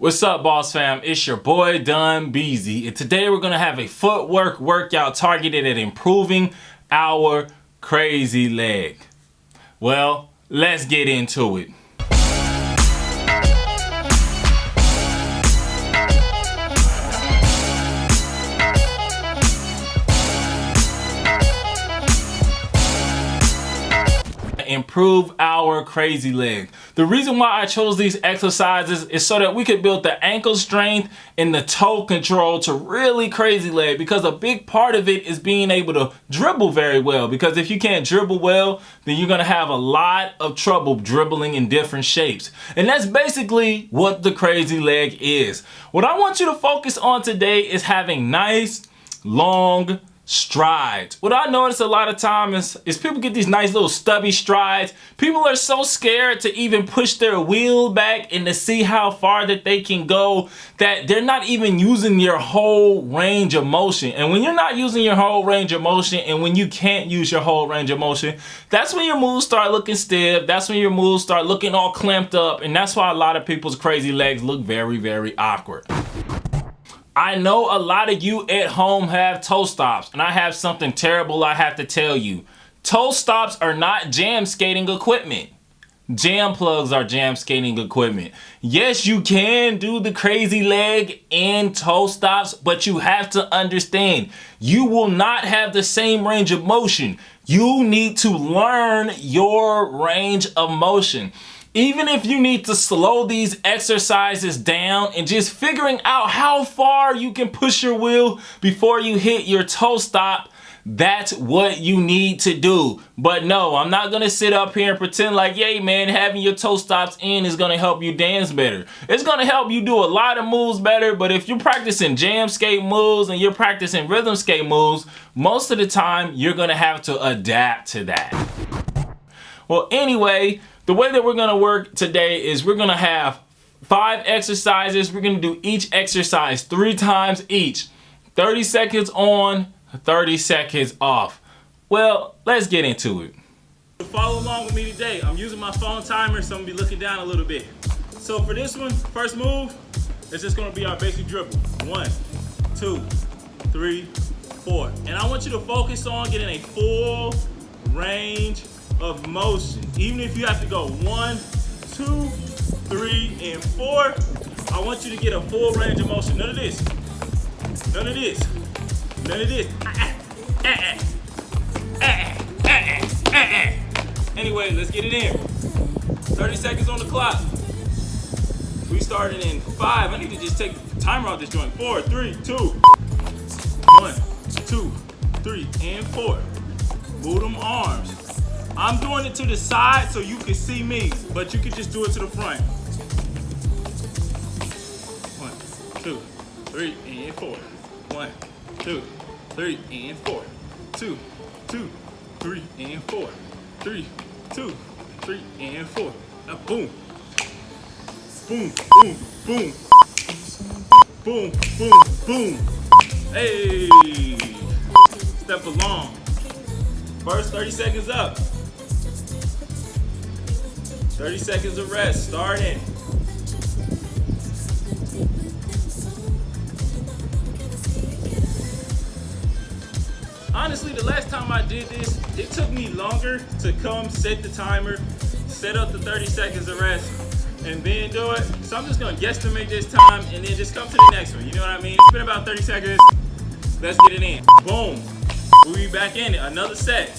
What's up, boss fam? It's your boy Dun Beezy, and today we're gonna have a footwork workout targeted at improving our crazy leg. Well, let's get into it. Improve our crazy leg. The reason why I chose these exercises is so that we could build the ankle strength and the toe control to really crazy leg, because a big part of it is being able to dribble very well, because if you can't dribble well, then you're gonna have a lot of trouble dribbling in different shapes. And that's basically what the crazy leg is. What I want you to focus on today is having nice, long strides. What I notice a lot of times is people get these nice little stubby strides. People are so scared to even push their wheel back and to see how far that they can go that they're not even using your whole range of motion. And when you're not using your whole range of motion, and when you can't use your whole range of motion, that's when your moves start looking stiff. That's when your moves start looking all clamped up. And that's why a lot of people's crazy legs look very, very awkward. I know a lot of you at home have toe stops, and I have something terrible I have to tell you. Toe stops are not jam skating equipment. Jam plugs are jam skating equipment. Yes, you can do the crazy leg and toe stops, but you have to understand, you will not have the same range of motion. You need to learn your range of motion. Even if you need to slow these exercises down and just figuring out how far you can push your wheel before you hit your toe stop, that's what you need to do. But no, I'm not gonna sit up here and pretend like, yay man, having your toe stops in is gonna help you dance better. It's gonna help you do a lot of moves better, but if you're practicing jam skate moves and you're practicing rhythm skate moves, most of the time you're gonna have to adapt to that. Well, anyway, the way that we're gonna work today is we're gonna have 5 exercises. We're gonna do each exercise 3 times each. 30 seconds on, 30 seconds off. Well, let's get into it. Follow along with me today. I'm using my phone timer, so I'm gonna be looking down a little bit. So for this one, first move, it's just gonna be our basic dribble. 1, 2, 3, 4. And I want you to focus on getting a full range of motion. Even if you have to go 1, 2, 3, and 4, I want you to get a full range of motion. None of this. None of this. None of this. Anyway, let's get it in. 30 seconds on the clock. We started in 5. I need to just take the timer off this joint. 4, 3, 2. 1, 2, 3, and 4. Move them arms. I'm doing it to the side so you can see me, but you can just do it to the front. 1, 2, 3, and 4. 1, 2, 3, and 4. 2, 2, 3, and 4. 3, 2, 3, and 4. Now boom. Boom, boom, boom. Boom, boom, boom. Hey. Step along. First 30 seconds up. 30 seconds of rest, starting. Honestly, the last time I did this, it took me longer to come set the timer, set up the 30 seconds of rest, and then do it. So I'm just gonna guesstimate this time and then just come to the next one. You know what I mean? It's been about 30 seconds. Let's get it in. Boom. We'll be back in it. Another set.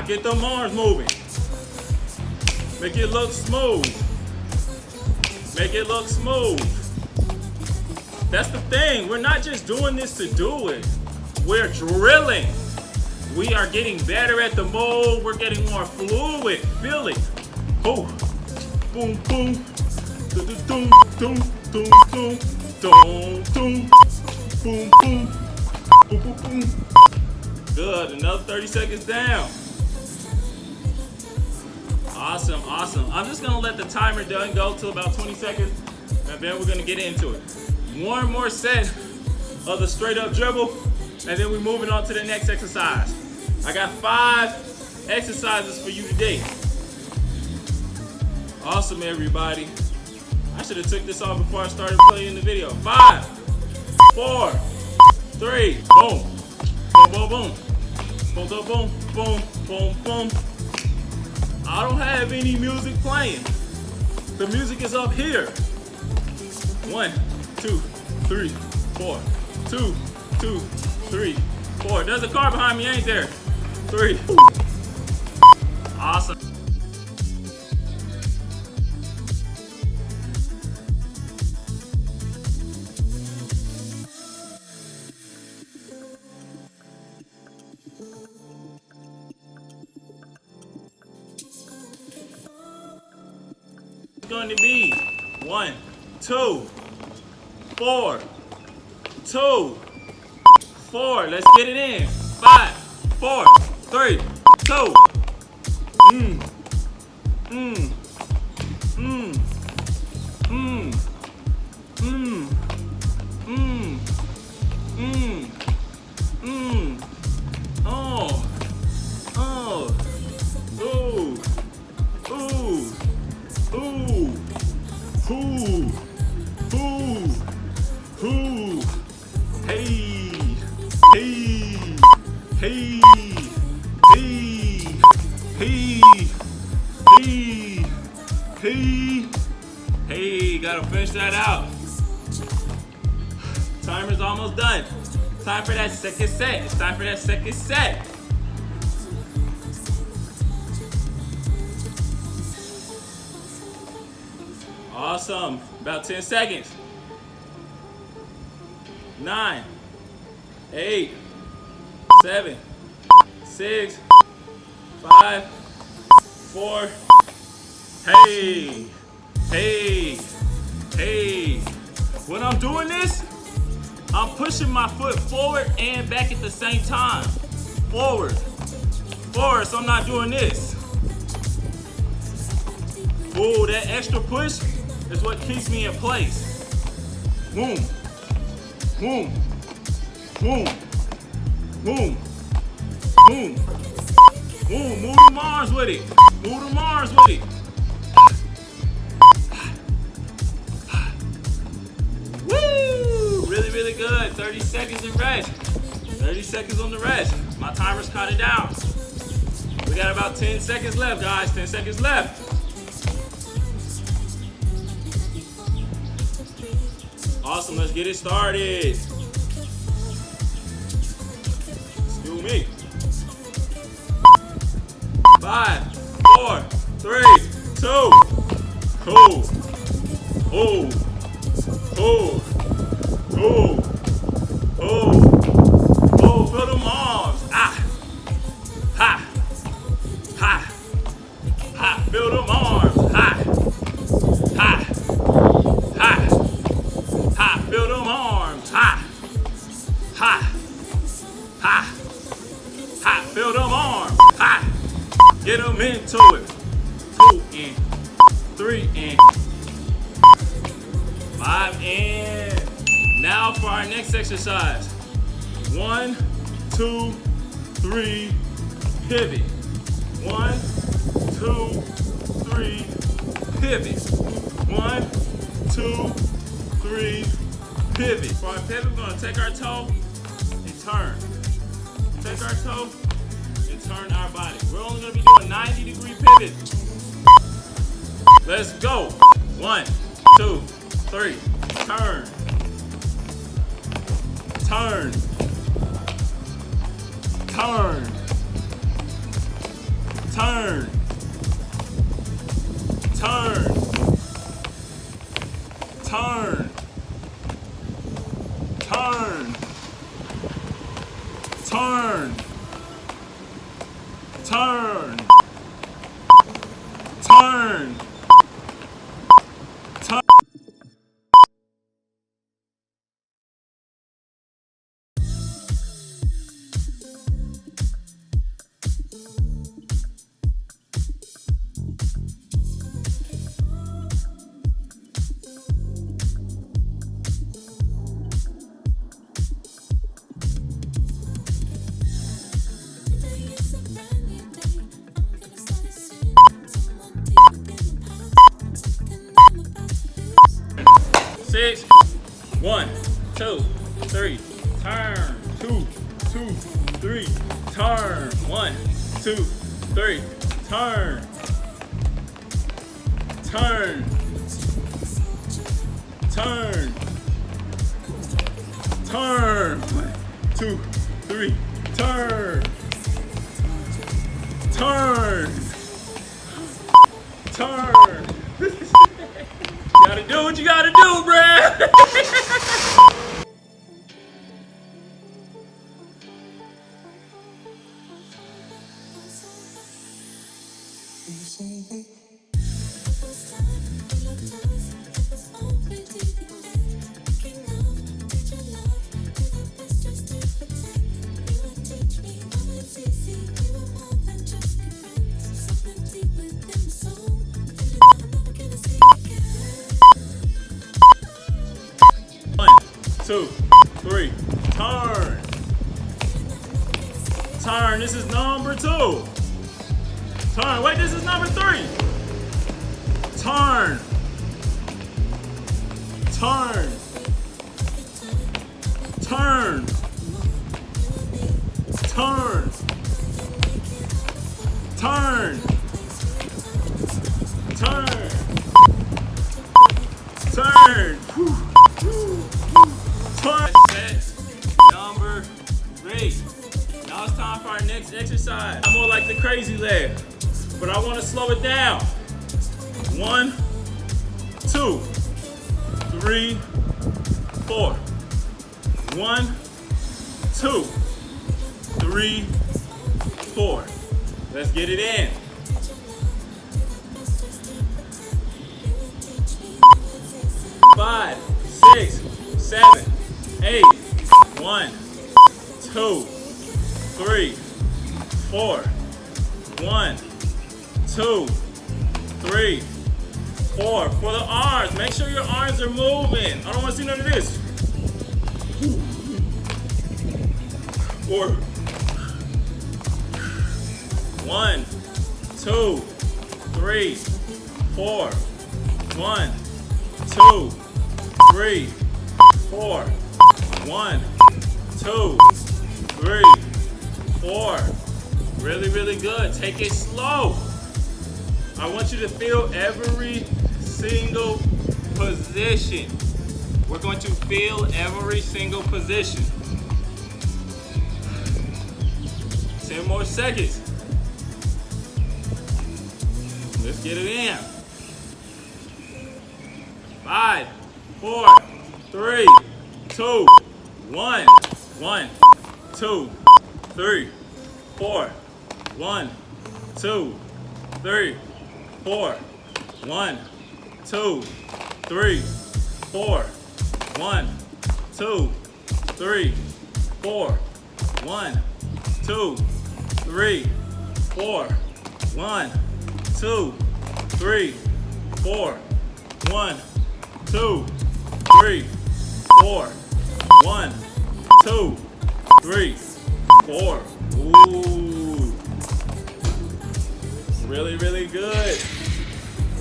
Get them arms moving. Make it look smooth. Make it look smooth. That's the thing. We're not just doing this to do it. We're drilling. We are getting better at the move. We're getting more fluid. Feel it. Boom. Boom, boom. Doom, doom, doom, doom, doom, doom, doom. Boom, boom. Boom, boom, boom. Good. Another 30 seconds down. Awesome, awesome. I'm just gonna let the timer done go till about 20 seconds, and then we're gonna get into it. One more set of the straight up dribble, and then we're moving on to the next exercise. I got 5 exercises for you today. Awesome, everybody. I should have took this off before I started playing the video. 5, 4, 3, boom. Boom, boom, boom. Boom, boom, boom, boom, boom, boom. I don't have any music playing. The music is up here. 1, 2, 3, 4. 2, 2, 3, 4. There's a car behind me, ain't there? 3. Awesome. It's going to be 1, 2, 4, 2, 4. Let's get it in. 5, 4, 3, 2. Hey, gotta finish that out. Timer's almost done. Time for that second set. It's time for that second set. Awesome. About 10 seconds. 9, 8, 7, 6, 5, 4. Hey, hey, hey. When I'm doing this, I'm pushing my foot forward and back at the same time. Forward, forward, so I'm not doing this. Ooh, that extra push is what keeps me in place. Boom, boom, boom, boom, boom, boom. Move them arms with it. Move them arms with it. Woo! Really, really good. 30 seconds and rest. 30 seconds on the rest. My timer's counted down. We got about 10 seconds left, guys. 10 seconds left. Awesome, let's get it started. Excuse me. 5, 4, 3, 2. Cool. Oh. Oh. Oh. Oh. Oh, feel them arms. Ah. Ha. Ha. Ha. Feel them arms. Ha. Ha. Ha. Ha. Feel them arms. Ha. Ha. Ha. Ha. Feel them arms. Ha. Get them into it. 2 in. 3 in. 5 in. Now for our next exercise. 1, 2, 3, pivot. 1, 2, 3, pivot. 1, 2, 3, pivot. For our pivot, we're gonna take our toe and turn. Take our toe and turn our body. We're only gonna be doing 90-degree pivots. Let's go. 1, 2, 3. Turn. Turn. Turn. Turn. Turn. Turn. Turn. Turn. Turn. Turn. Turn. 6. 1, 2, 3. Turn. 2, 2, 3. Turn. 1, 2, 3. Turn. Turn. Turn. Turn. 1, 2, 3. Turn. Turn. Turn. You gotta do what you gotta do, bruh. One, 2, 3, turn. Turn, this is number 2. Turn, wait, this is number 3. Turn. Turn. Turn. Turn. Turn. Turn. Turn. Turn. Set number 3. Now it's time for our next exercise. I'm more like the crazy leg, but I want to slow it down. 1, 2, 3, 4. 1, 2, 3, 4. Let's get it in. 5, 6, 7, 8. 1, 2, 3, 4. 1, 2, 3, 4. For the arms, make sure your arms are moving. I don't want to see none of this. 4. 1, 2, 3, 4. 1, 2, 3, 4. 1, 2, 3, 4. Really, really good. Take it slow. I want you to feel every single position. We're going to feel every single position. 10 more seconds. Let's get it in. 5, 4, 3, 2, 1. 1, 2, 3, 4. 1, 2, 3, 4. 1, 2, 3, 4. 1, 2, 3, 4. 1, 2, 3, 4. 1, 2, 3, 4. 1, 2, 3, 4. 1, 2, 3, 4. Ooh. Really, really good.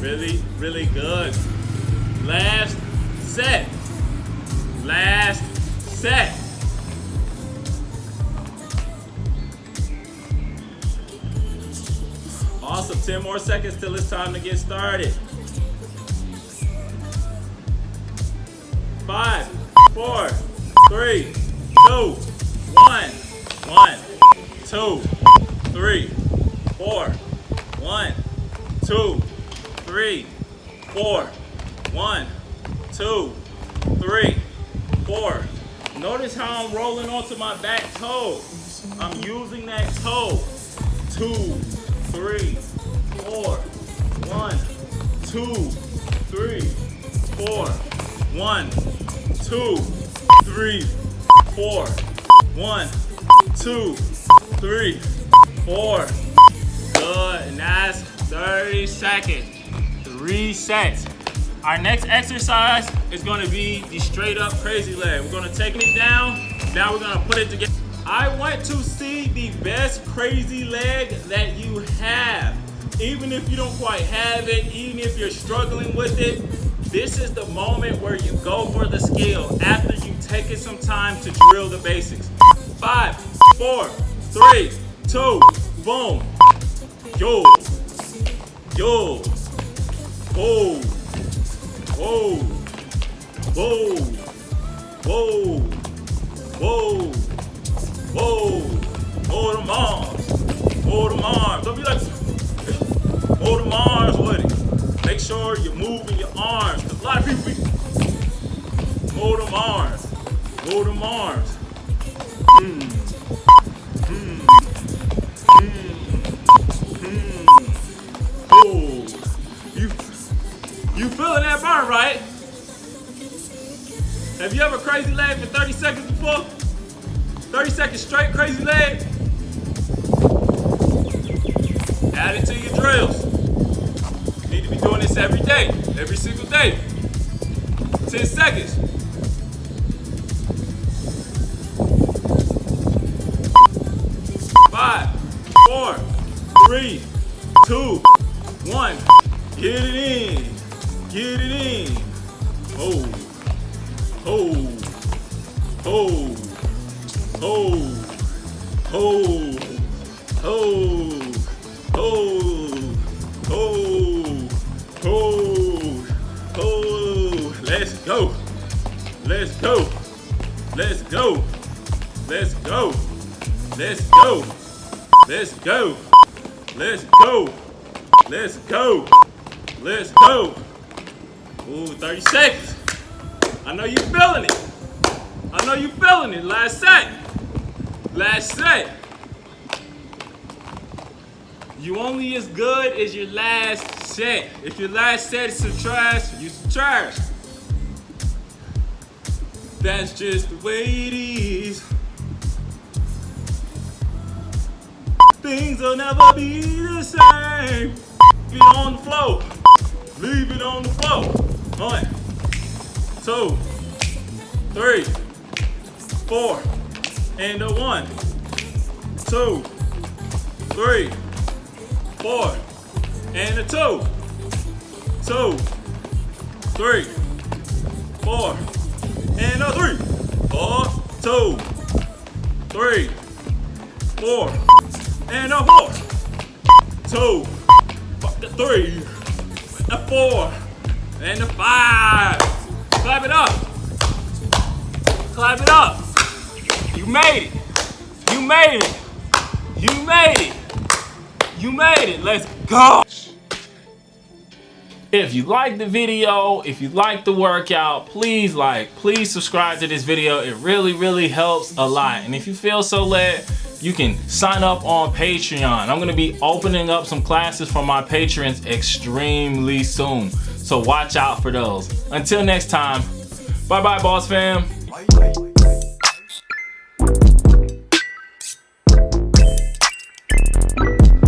Really, really good. Last set. Last set. Awesome. 10 more seconds till it's time to get started. 5, 4, 3, 2, 1. 1, 2, 3, 4. 1, 2, 3, 4. 1, 2, 3, 4. Notice how I'm rolling onto my back toe. I'm using that toe. 2, 3, 4. 1, 2, 3, 4. 1, 2, 3, 4. 1, 2, 3, 4. Good, and that's 30 seconds. 3 sets. Our next exercise is going to be the straight up crazy leg. We're going to take it down. Now we're going to put it together. I want to see the best crazy leg that you have. Even if you don't quite have it, even if you're struggling with it, This is the moment where you go for the skill after you've taken some time to drill the basics. 5, 4, 3, 2, boom. Yo, yo, whoa, whoa, whoa, whoa, whoa, whoa. Hold them arms, hold them arms. Don't be like, hold them arms with it. Make sure you're moving your arms. A lot of people hold them arms, hold them arms. Oh, you feeling that burn, right? Have you ever crazy leg for 30 seconds before? 30 seconds straight crazy leg? Add it to your drills. You need to be doing this every day, every single day. 10 seconds. 5, 4, 3, 2, 1. Get it in. Get it in. Oh. Oh. Oh. Oh. Oh. Oh. Oh. Oh. Oh. Oh. Let's go. Let's go. Let's go. Let's go. Let's go. Let's go. Let's go. Let's go. Let's go. Ooh, 30 seconds. I know you feeling it. I know you feeling it. Last set. Last set. You only as good as your last set. If your last set is some trash, you some trash. That's just the way it is. Things will never be the same. Get on the floor. Leave it on the floor. 1, 2, 3, 4, and a 1, 2, 3, 4, and a 2, 2, 3, 4, and a 3, 4, 2, 3, 4, and a 4, 2, 3, a 4, and a 5. Clap it up. Clap it up. You made it. You made it. You made it. You made it. Let's go. If you like the video, if you like the workout, please subscribe to this video. It really helps a lot. And if you feel so led, you can sign up on Patreon. I'm gonna be opening up some classes for my patrons extremely soon. So watch out for those. Until next time, bye-bye, boss fam.